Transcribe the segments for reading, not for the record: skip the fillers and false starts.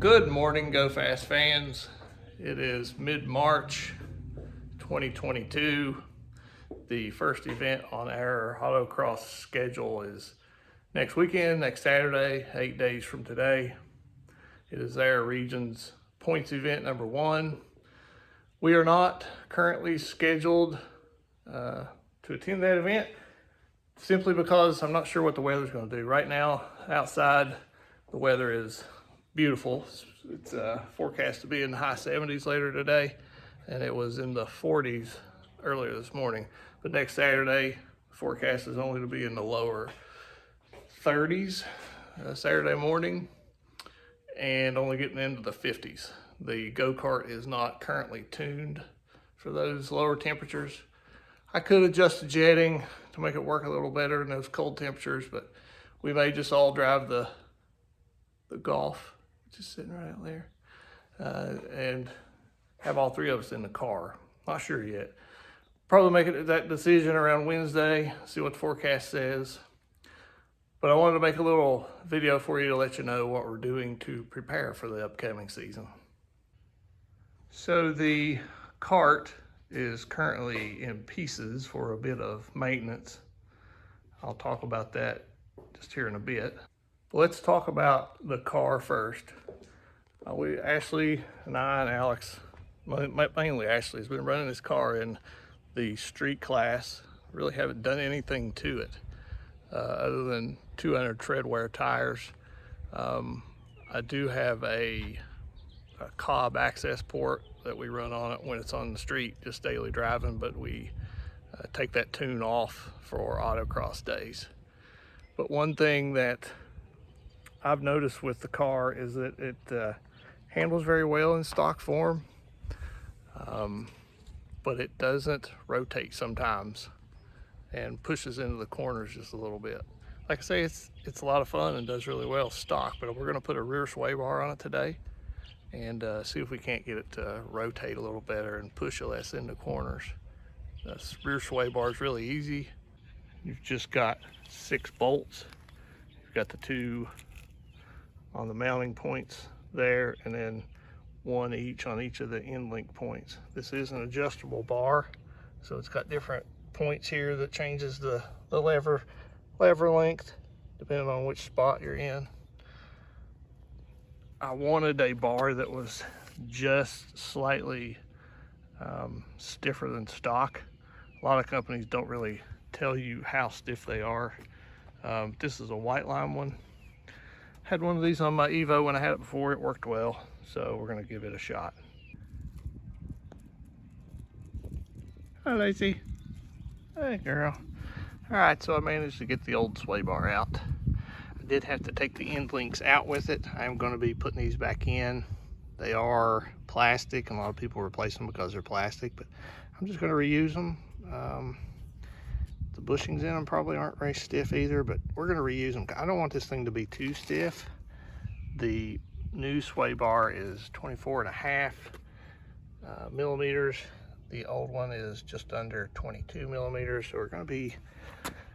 Good morning, Go Fast fans. It is mid-March 2022. The first event on our autocross schedule is next weekend, next Saturday, 8 days from today. It is our region's points event number one. We are not currently scheduled to attend that event simply because I'm not sure what the weather's going to do. Right now, outside, the weather is beautiful. It's forecast to be in the high 70s later today, and it was in the 40s earlier this morning. But next Saturday, the forecast is only to be in the lower 30s Saturday morning, and only getting into the 50s. The go-kart is not currently tuned for those lower temperatures. I could adjust the jetting to make it work a little better in those cold temperatures, but we may just all drive the Golf, just sitting right out there, and have all three of us in the car. Not sure yet. Probably make that decision around Wednesday, see what the forecast says. But I wanted to make a little video for you to let you know what we're doing to prepare for the upcoming season. So the cart is currently in pieces for a bit of maintenance. I'll talk about that just here in a bit. Let's talk about the car first. Ashley and I and Alex, mainly Ashley, has been running this car in the street class. Really haven't done anything to it other than 200 tread wear tires. I do have a Cobb access port that we run on it when it's on the street, just daily driving, but we take that tune off for autocross days. But one thing that I've noticed with the car is that it handles very well in stock form, but it doesn't rotate sometimes and pushes into the corners just a little bit. Like I say, it's a lot of fun and does really well stock, but we're gonna put a rear sway bar on it today and see if we can't get it to rotate a little better and push it less into corners. This rear sway bar is really easy. You've just got 6 bolts. You've got the 2 on the mounting points there, and then 1 each on each of the end link points. This is an adjustable bar, so it's got different points here that changes the lever length depending on which spot you're in. I wanted a bar that was just slightly stiffer than stock. A lot of companies don't really tell you how stiff they are. This is a white line one. Had one of these on my Evo when I had it before. It worked well, so we're gonna give it a shot. Hi, Lacey. Hey, girl. All right, so I managed to get the old sway bar out. I did have to take the end links out with it. I'm gonna be putting these back in. They are plastic, and a lot of people replace them because they're plastic, but I'm just gonna reuse them. The bushings in them probably aren't very stiff either, but we're going to reuse them. I don't want this thing to be too stiff. The new sway bar is 24.5 millimeters. The old one is just under 22 millimeters, so we're going to be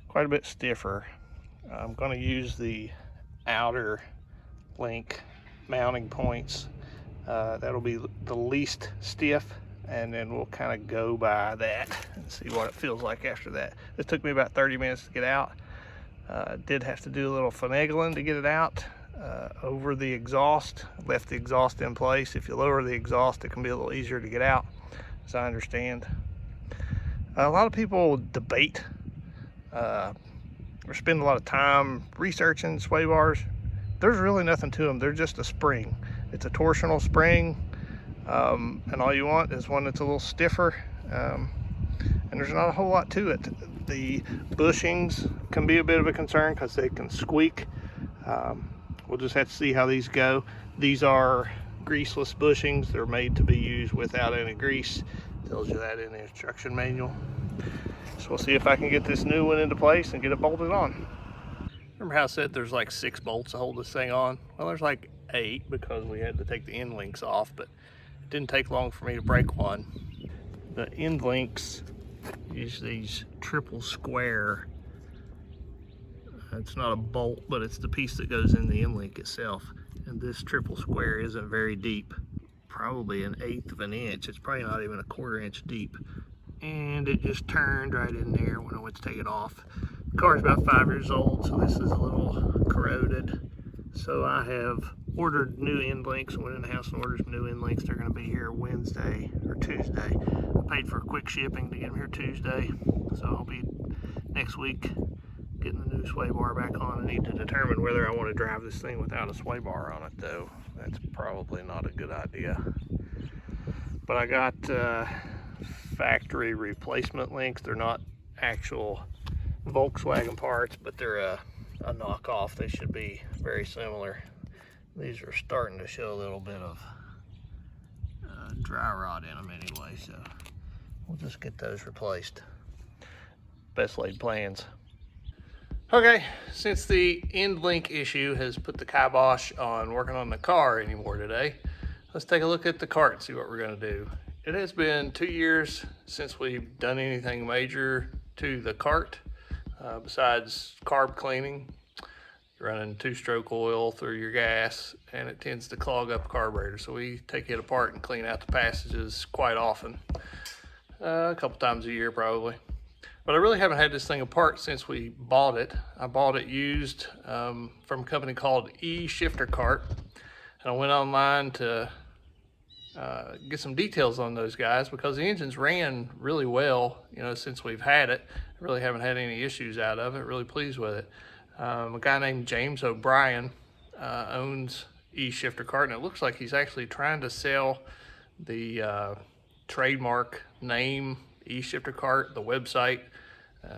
quite a bit stiffer. I'm going to use the outer link mounting points. That'll be the least stiff, and then we'll kind of go by that and see what it feels like after that. It took me about 30 minutes to get out. Did have to do a little finagling to get it out over the exhaust. Left the exhaust in place. If you lower the exhaust, it can be a little easier to get out, as I understand. A lot of people debate or spend a lot of time researching sway bars. There's really nothing to them. They're just a spring. It's a torsional spring. And all you want is one that's a little stiffer, and there's not a whole lot to it. The bushings can be a bit of a concern because they can squeak. We'll just have to see how these go. These are greaseless bushings. They're made to be used without any grease. Tells you that in the instruction manual. So we'll see if I can get this new one into place and get it bolted on. Remember how I said there's like 6 bolts to hold this thing on? Well, there's like 8 because we had to take the end links off, but it didn't take long for me to break one. The end links use these triple square. It's not a bolt, but it's the piece that goes in the end link itself. and this triple square isn't very deep, probably 1/8 of an inch. It's probably not even 1/4 inch deep. And it just turned right in there when I went to take it off. The car's about 5 years old, so this is a little corroded. So I have ordered new end links. I went in the house and ordered some new end links. They're going to be here Wednesday or Tuesday. I paid for quick shipping to get them here Tuesday, so I'll be next week getting the new sway bar back on. I need to determine whether I want to drive this thing without a sway bar on it, though. That's probably not a good idea. But I got factory replacement links. They're not actual Volkswagen parts, but they're a knockoff. They should be very similar. These are starting to show a little bit of dry rot in them anyway, so we'll just get those replaced. Best laid plans. Okay, since the end link issue has put the kibosh on working on the car anymore today, let's take a look at the cart and see what we're going to do. It has been 2 years since we've done anything major to the cart, besides carb cleaning. You're running 2-stroke oil through your gas, and it tends to clog up the carburetor. So we take it apart and clean out the passages quite often, a couple times a year probably. But I really haven't had this thing apart since we bought it. I bought it used from a company called E-Shifter Cart. And I went online to get some details on those guys because the engines ran really well, since we've had it. I really haven't had any issues out of it. Really pleased with it. A guy named James O'Brien owns E-Shifter Cart, and it looks like he's actually trying to sell the trademark name E-Shifter Cart, the website.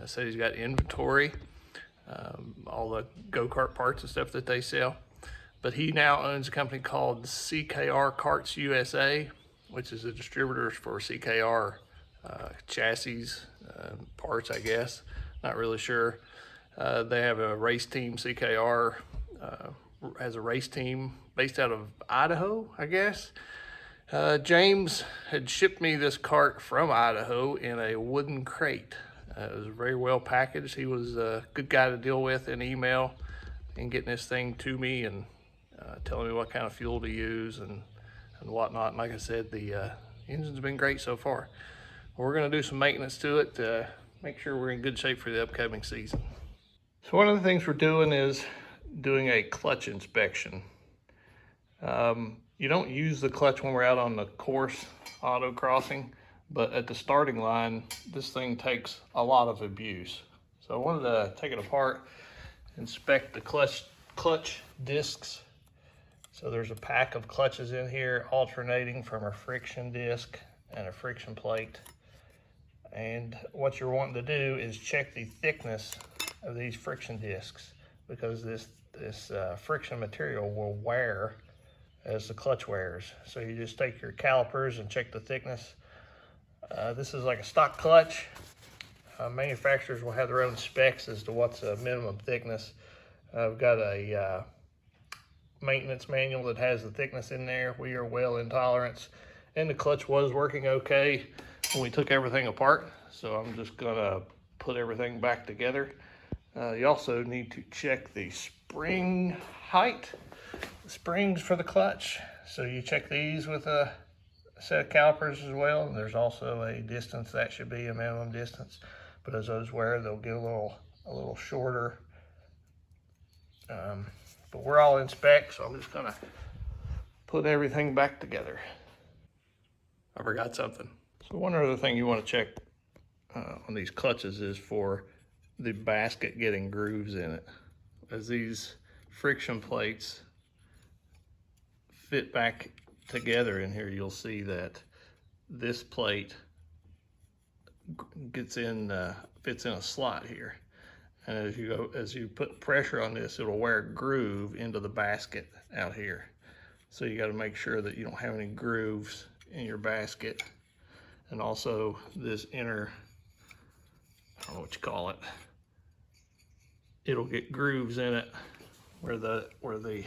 Said he's got inventory, all the go-kart parts and stuff that they sell. But he now owns a company called CKR Carts USA, which is a distributor for CKR chassis parts, I guess. Not really sure. They have a race team. CKR has a race team based out of Idaho, I guess. James had shipped me this cart from Idaho in a wooden crate. It was very well packaged. He was a good guy to deal with in email and getting this thing to me and telling me what kind of fuel to use and whatnot. And like I said, the engine's been great so far. We're going to do some maintenance to it to make sure we're in good shape for the upcoming season. So one of the things we're doing is doing a clutch inspection. You don't use the clutch when we're out on the course autocrossing, but at the starting line, this thing takes a lot of abuse. So I wanted to take it apart, inspect the clutch discs. So there's a pack of clutches in here alternating from a friction disc and a friction plate. And what you're wanting to do is check the thickness of these friction discs, because this friction material will wear as the clutch wears. So you just take your calipers and check the thickness. This is like a stock clutch. Manufacturers will have their own specs as to what's a minimum thickness. I've got a maintenance manual that has the thickness in there. We are well in tolerance, and the clutch was working okay when we took everything apart. So I'm just gonna put everything back together. You also need to check the spring height, the springs for the clutch. So you check these with a set of calipers as well. And there's also a distance that should be a minimum distance, but as those wear, they'll get a little shorter. But we're all in spec, so I'm just gonna put everything back together. I forgot something. So one other thing you want to check on these clutches is for the basket getting grooves in it. As these friction plates fit back together in here, you'll see that this plate fits in a slot here. And as you put pressure on this, it'll wear a groove into the basket out here. So you got to make sure that you don't have any grooves in your basket. And also this inner, I don't know what you call it, it'll get grooves in it where the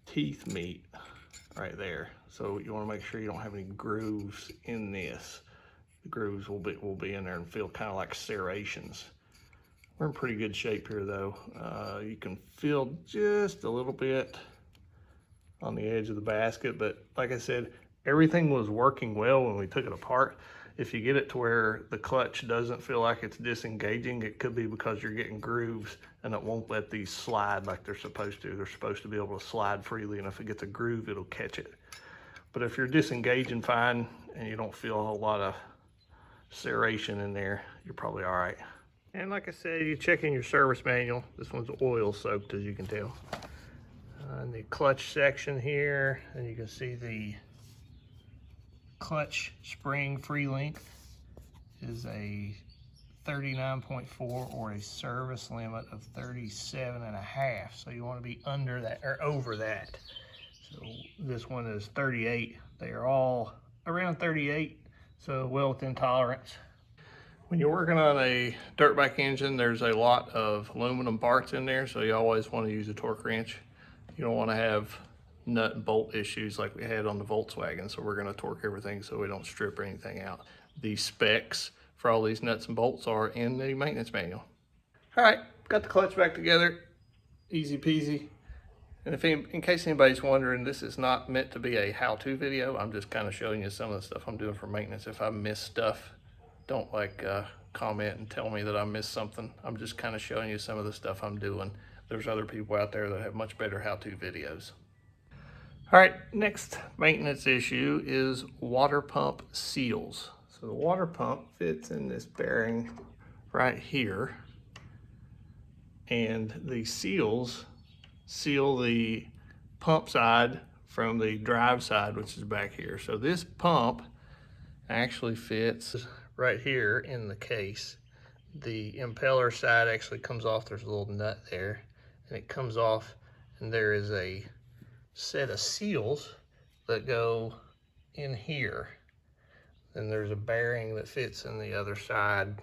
teeth meet right there. So you want to make sure you don't have any grooves in this. The grooves will be in there and feel kind of like serrations. We're in pretty good shape here though. You can feel just a little bit on the edge of the basket, but like I said, everything was working well when we took it apart. If you get it to where the clutch doesn't feel like it's disengaging, it could be because you're getting grooves and it won't let these slide like they're supposed to. They're supposed to be able to slide freely, and if it gets a groove, it'll catch it. But if you're disengaging fine and you don't feel a whole lot of serration in there, you're probably all right. And like I said, you check in your service manual. This one's oil soaked, as you can tell. In the clutch section here, and you can see the clutch spring free length is a 39.4 or a service limit of 37.5. So you want to be under that or over that. So this one is 38. They are all around 38, so well within tolerance. When you're working on a dirt bike engine, there's a lot of aluminum parts in there, so you always want to use a torque wrench. You don't want to have nut and bolt issues like we had on the Volkswagen, so we're going to torque everything so we don't strip anything out. The specs for all these nuts and bolts are in the maintenance manual. All right, got the clutch back together, easy peasy. And in case anybody's wondering, this is not meant to be a how-to video. I'm just kind of showing you some of the stuff I'm doing for maintenance. If I miss stuff, don't comment and tell me that I missed something. I'm just kind of showing you some of the stuff I'm doing. There's other people out there that have much better how-to videos. All right, next maintenance issue is water pump seals. So the water pump fits in this bearing right here, and the seals seal the pump side from the drive side, which is back here. So this pump actually fits right here in the case. The impeller side actually comes off. There's a little nut there, and it comes off, and there is a set of seals that go in here. Then there's a bearing that fits in the other side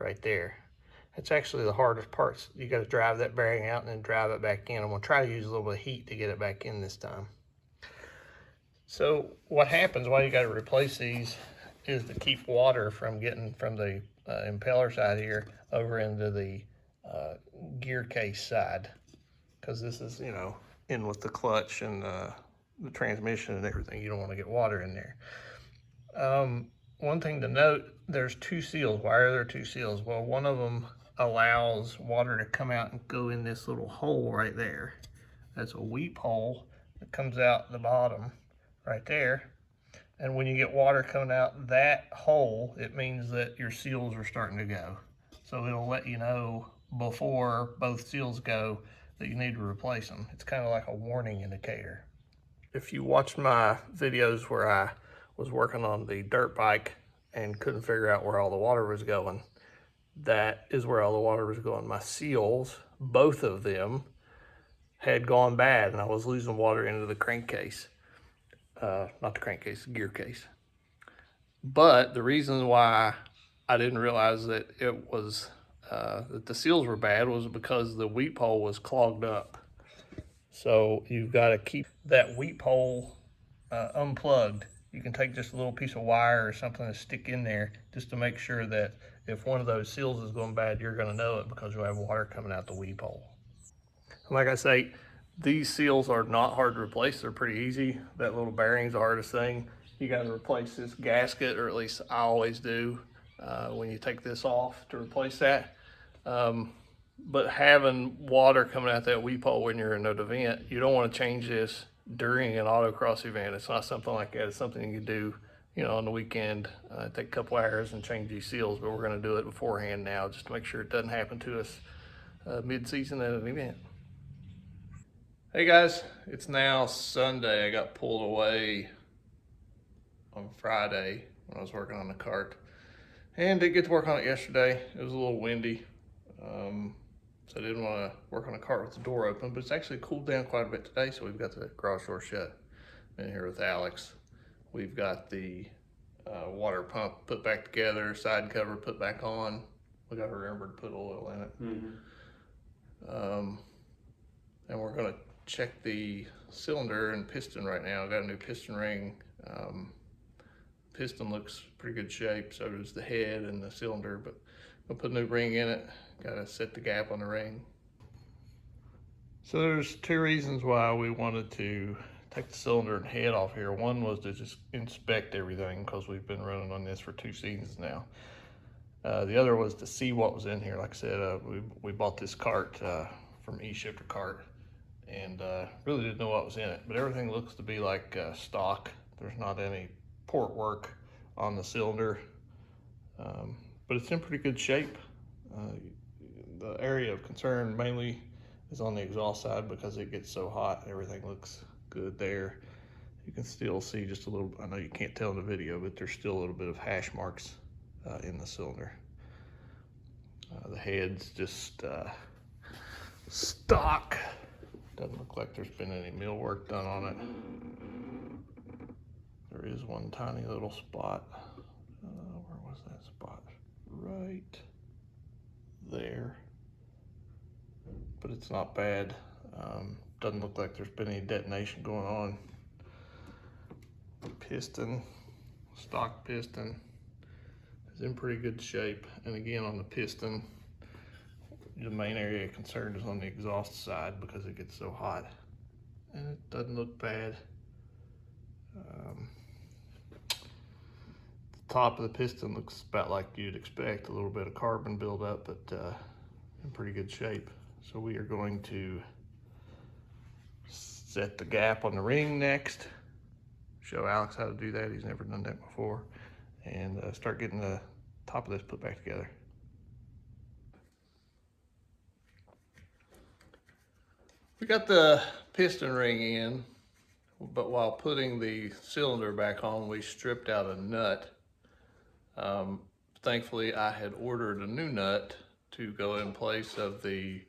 right there. It's actually the hardest parts. You got to drive that bearing out and then drive it back in. I'm going to try to use a little bit of heat to get it back in this time. So what happens while you got to replace these is to keep water from getting from the impeller side here over into the gear case side, because this is, you know, in with the clutch and the transmission and everything. You don't want to get water in there. One thing to note, there's two seals. Why are there two seals? Well, one of them allows water to come out and go in this little hole right there. That's a weep hole that comes out the bottom right there. And when you get water coming out that hole, it means that your seals are starting to go. So it'll let you know before both seals go that you need to replace them. It's kind of like a warning indicator. If you watched my videos where I was working on the dirt bike and couldn't figure out where all the water was going, that is where all the water was going. My seals, both of them, had gone bad, and I was losing water into the crankcase. Not the crankcase, the gear case. But the reason why I didn't realize that it was that the seals were bad was because the weep hole was clogged up. So you've got to keep that weep hole unplugged. You can take just a little piece of wire or something to stick in there just to make sure that if one of those seals is going bad, you're going to know it because you'll have water coming out the weep hole. And like I say, these seals are not hard to replace. They're pretty easy. That little bearing's the hardest thing. You got to replace this gasket, or at least I always do when you take this off to replace that. But having water coming out that weep hole when you're in an event, you don't want to change this during an autocross event. It's not something like that. It's something you can do, you know, on the weekend, take a couple hours and change these seals, but we're going to do it beforehand now just to make sure it doesn't happen to us mid-season at an event. Hey guys, it's now Sunday. I got pulled away on Friday when I was working on the cart, and didn't get to work on it yesterday. It was a little windy, so I didn't want to work on a cart with the door open, but it's actually cooled down quite a bit today, so we've got the garage door shut. I'm in here with Alex. We've got the water pump put back together, side cover put back on. We got to remember to put oil in it. And we're going to check the cylinder and piston right now. I got a new piston ring. Piston looks pretty good shape, so does the head and the cylinder, but I'll put a new ring in it. Gotta set the gap on the ring. So there's two reasons why we wanted to take the cylinder and head off here. One was to just inspect everything because we've been running on this for 2 seasons now. The other was to see what was in here. Like I said, we bought this cart from eShifter Cart and really didn't know what was in it, but everything looks to be like stock. There's not any port work on the cylinder, but it's in pretty good shape. The area of concern mainly is on the exhaust side because it gets so hot. Everything looks good there. You can still see just a little, I know you can't tell in the video, but there's still a little bit of hash marks in the cylinder. The head's just stock. Doesn't look like there's been any mill work done on it. There is one tiny little spot. Where was that spot? Right there. But it's not bad. Doesn't look like there's been any detonation going on. Piston, stock piston, is in pretty good shape. And again, on the piston, the main area of concern is on the exhaust side because it gets so hot. And it doesn't look bad. The top of the piston looks about like you'd expect, a little bit of carbon buildup, but in pretty good shape. So we are going to set the gap on the ring next. Show Alex how to do that. He's never done that before. And start getting the top of this put back together. We got the piston ring in, but while putting the cylinder back on, we stripped out a nut. Thankfully, I had ordered a new nut to go in place of the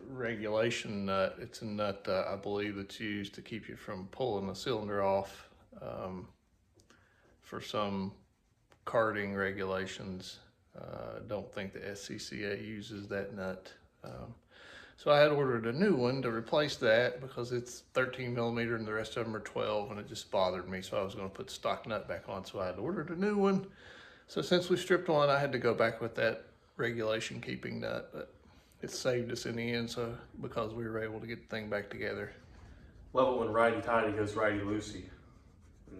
regulation nut. It's a nut I believe that's used to keep you from pulling the cylinder off for some karting regulations. I don't think the SCCA uses that nut. So I had ordered a new one to replace that because it's 13 millimeter and the rest of them are 12, and it just bothered me. So I was going to put the stock nut back on. So I had ordered a new one. So since we stripped one, I had to go back with that regulation keeping nut, but it saved us in the end. So because we were able to get the thing back together. Love it when righty tighty goes righty loosey.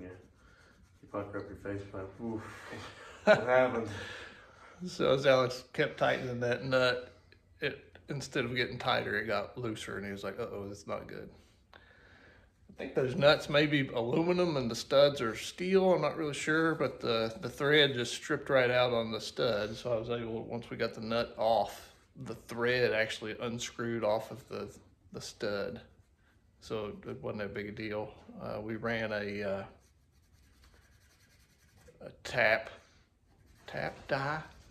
Yeah, you pucker up your face, like, oof, what happened? So as Alex kept tightening that nut, instead of getting tighter, it got looser, and he was like, uh-oh, that's not good. I think those nuts may be aluminum and the studs are steel. I'm not really sure, but the thread just stripped right out on the stud. So I was able, once we got the nut off, the thread actually unscrewed off of the stud. So it wasn't that big a deal. We ran a tap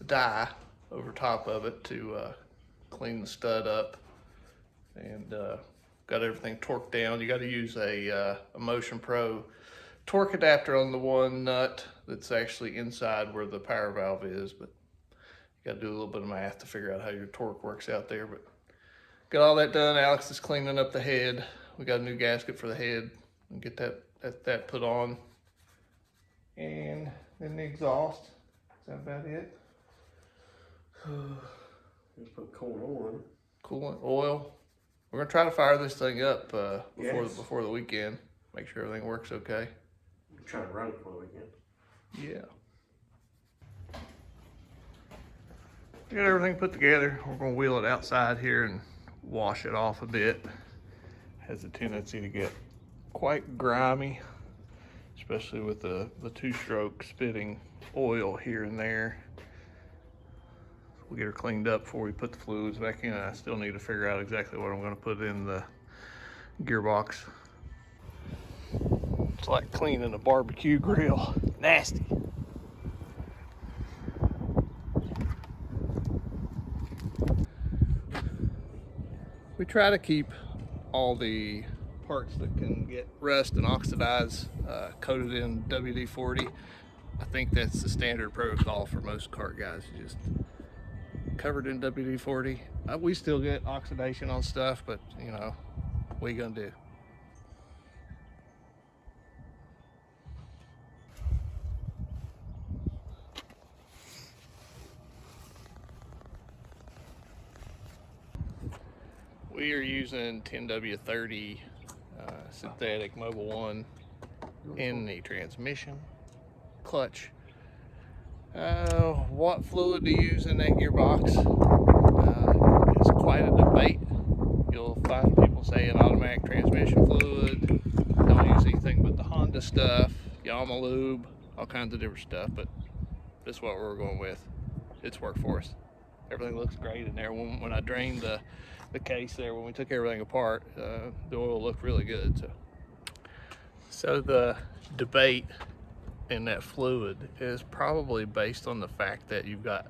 die over top of it to clean the stud up, and got everything torqued down. You got to use a Motion Pro torque adapter on the one nut that's actually inside where the power valve is, but you got to do a little bit of math to figure out how your torque works out there. But got all that done. Alex is cleaning up the head. We got a new gasket for the head and get that put on, and then the exhaust. Is that about it? Just put coolant on. Coolant, oil. We're gonna try to fire this thing up before the weekend. Make sure everything works okay. I'm trying to run it for the weekend. Yeah. We got everything put together. We're gonna wheel it outside here and wash it off a bit. Has a tendency to get quite grimy, especially with the two-stroke spitting oil here and there. We'll get her cleaned up before we put the fluids back in. I still need to figure out exactly what I'm going to put in the gearbox. It's like cleaning a barbecue grill. Nasty. We try to keep all the parts that can get rust and oxidize coated in WD-40. I think that's the standard protocol for most kart guys. You just covered in WD-40. We still get oxidation on stuff, but you know, what are you gonna do? using 10W30 synthetic Mobile 1 in the transmission, clutch. What fluid to use in that gearbox is quite a debate. You'll find people saying automatic transmission fluid, don't use anything but the Honda stuff, Yamaha lube, all kinds of different stuff, but this is what we're going with. It's worked for us. Everything looks great in there. When I drained the case there, when we took everything apart, the oil looked really good. So the debate in that fluid is probably based on the fact that you've got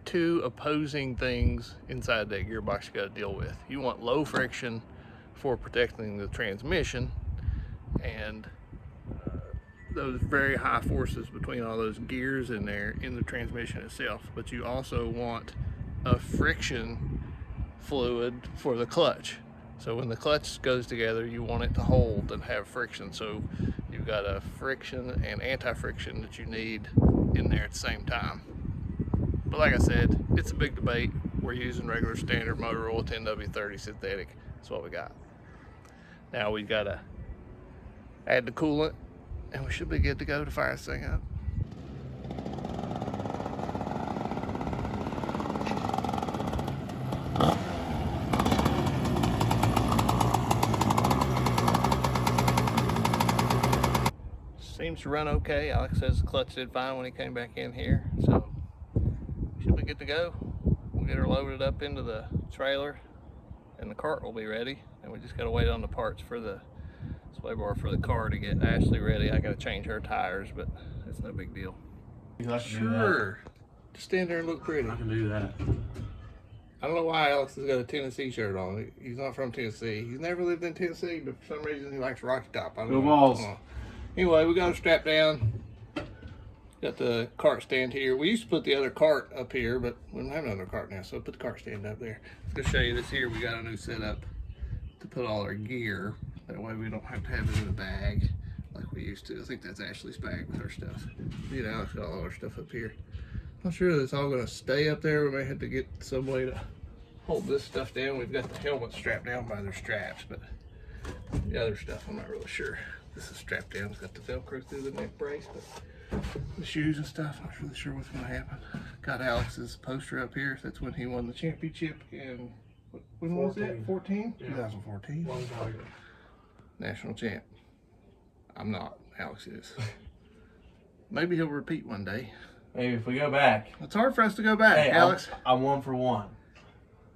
two opposing things inside that gearbox you got to deal with. You want low friction for protecting the transmission and those very high forces between all those gears in there in the transmission itself, but you also want a friction fluid for the clutch. So when the clutch goes together, you want it to hold and have friction. So you've got a friction and anti-friction that you need in there at the same time. But like I said, it's a big debate. We're using regular standard motor oil 10W30 synthetic. That's what we got. Now we've got to add the coolant and we should be good to go to fire this thing up. Seems to run okay. Alex says the clutch did fine when he came back in here, so should be good to go. We'll get her loaded up into the trailer and the cart will be ready, and we just got to wait on the parts for the sway bar for the car to get Ashley ready. I got to change her tires, but it's no big deal. Sure. Just stand there and look pretty. I can do that. I don't know why Alex has got a Tennessee shirt on. He's not from Tennessee. He's never lived in Tennessee, but for some reason he likes Rocky Top. I don't Go know. Balls. Anyway, we got her strapped down. Got the cart stand here. We used to put the other cart up here, but we don't have another cart now, so put the cart stand up there. I'm gonna show you this here. We got a new setup to put all our gear. That way we don't have to have it in a bag like we used to. I think that's Ashley's bag with her stuff. You know, Alex got all our stuff up here. Not sure that it's all gonna stay up there. We may have to get some way to hold this stuff down. We've got the helmet strapped down by their straps, but the other stuff I'm not really sure. This is strapped down. It's got the Velcro through the neck brace, but the shoes and stuff, not really sure what's gonna happen. Got Alex's poster up here. That's when he won the championship in, when was it? 14? Yeah. 2014. Long time ago. National champ. I'm not. Alex is. Maybe he'll repeat one day. Maybe if we go back. It's hard for us to go back, Hey, Alex. I'm 1 for 1.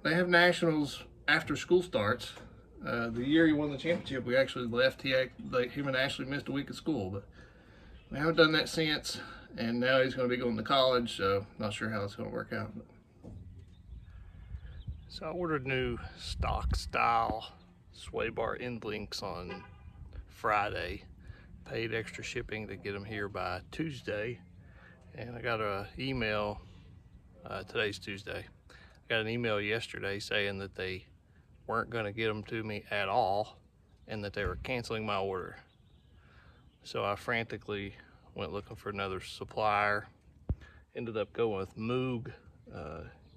They have nationals after school starts. The year he won the championship, we actually left. Him and Ashley missed a week of school, but we haven't done that since. And now he's going to be going to college, so not sure how it's going to work out. But. So I ordered new stock style sway bar end links on Friday. Paid extra shipping to get them here by Tuesday. And I got an email, today's Tuesday. I got an email yesterday saying that they weren't going to get them to me at all and that they were canceling my order. So I frantically went looking for another supplier. Ended up going with Moog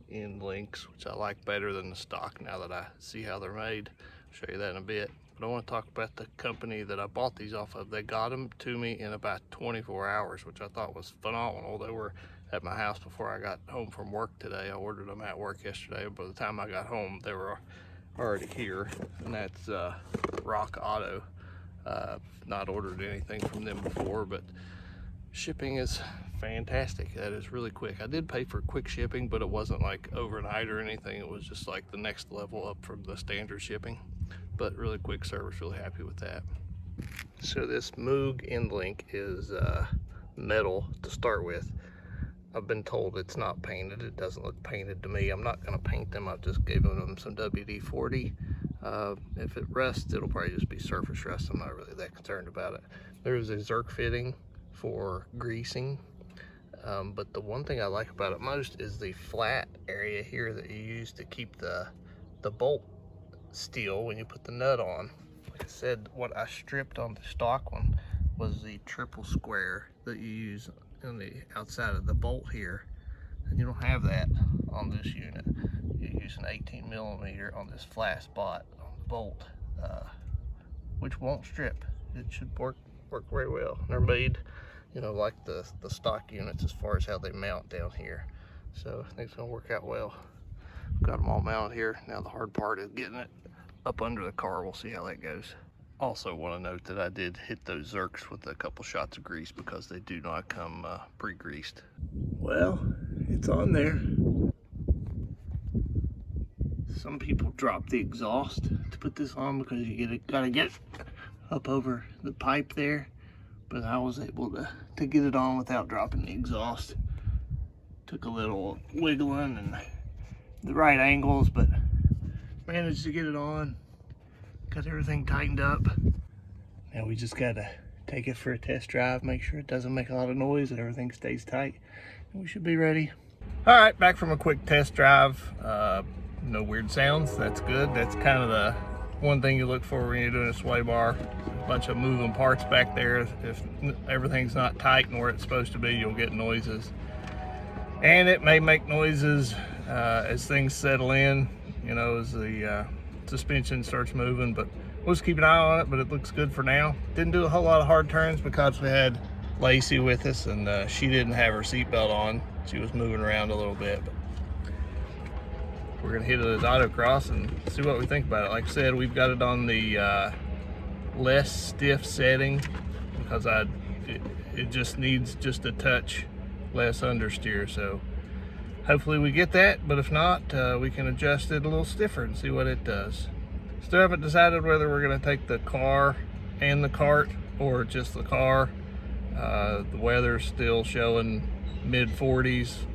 end links, which I like better than the stock now that I see how they're made. I'll show you that in a bit. But I want to talk about the company that I bought these off of. They got them to me in about 24 hours, which I thought was phenomenal. They were at my house before I got home from work today. I ordered them at work yesterday. By the time I got home, they were already here, and that's Rock Auto. Not ordered anything from them before, but shipping is fantastic. That is really quick. I did pay for quick shipping, but it wasn't like overnight or anything. It was just like the next level up from the standard shipping, but really quick service. Really happy with that. So this Moog end link is metal to start with. I've been told it's not painted. It doesn't look painted to me. I'm not going to paint them. I've just given them some WD-40. If it rusts, it'll probably just be surface rust. I'm not really that concerned about it. There's a Zerk fitting for greasing. But the one thing I like about it most is the flat area here that you use to keep the bolt steel when you put the nut on. Like I said, what I stripped on the stock one was the triple square that you use on the outside of the bolt here, and you don't have that on this unit. You use an 18mm on this flat spot on the bolt, which won't strip. It should work very well. They're made, you know, like the stock units as far as how they mount down here. So I think it's gonna work out well. Got them all mounted here. Now the hard part is getting it up under the car. We'll see how that goes. Also want to note that I did hit those Zerks with a couple shots of grease because they do not come pre-greased. Well, it's on there. Some people drop the exhaust to put this on because you gotta get it up over the pipe there. But I was able to get it on without dropping the exhaust. Took a little wiggling and the right angles, but managed to get it on. Got everything tightened up. Now we just gotta take it for a test drive, make sure it doesn't make a lot of noise and everything stays tight. And we should be ready. All right, back from a quick test drive. No weird sounds, that's good. That's kind of the one thing you look for when you're doing a sway bar. A bunch of moving parts back there. If everything's not tight and where it's supposed to be, you'll get noises. And it may make noises as things settle in, you know, as the suspension starts moving, but we'll just keep an eye on it. But it looks good for now. Didn't do a whole lot of hard turns because we had Lacey with us and she didn't have her seatbelt on. She was moving around a little bit, but we're gonna hit it as autocross and see what we think about it. Like I said, we've got it on the less stiff setting because it just needs just a touch less understeer. So hopefully we get that, but if not, we can adjust it a little stiffer and see what it does. Still haven't decided whether we're gonna take the car and the cart or just the car. The weather's still showing mid-40s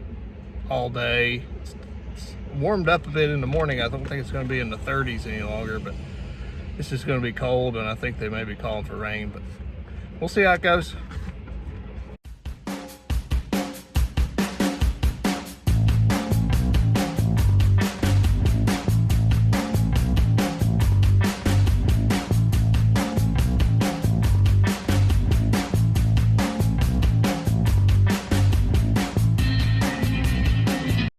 all day. It's warmed up a bit in the morning. I don't think it's gonna be in the 30s any longer, but it's just gonna be cold, and I think they may be calling for rain, but we'll see how it goes.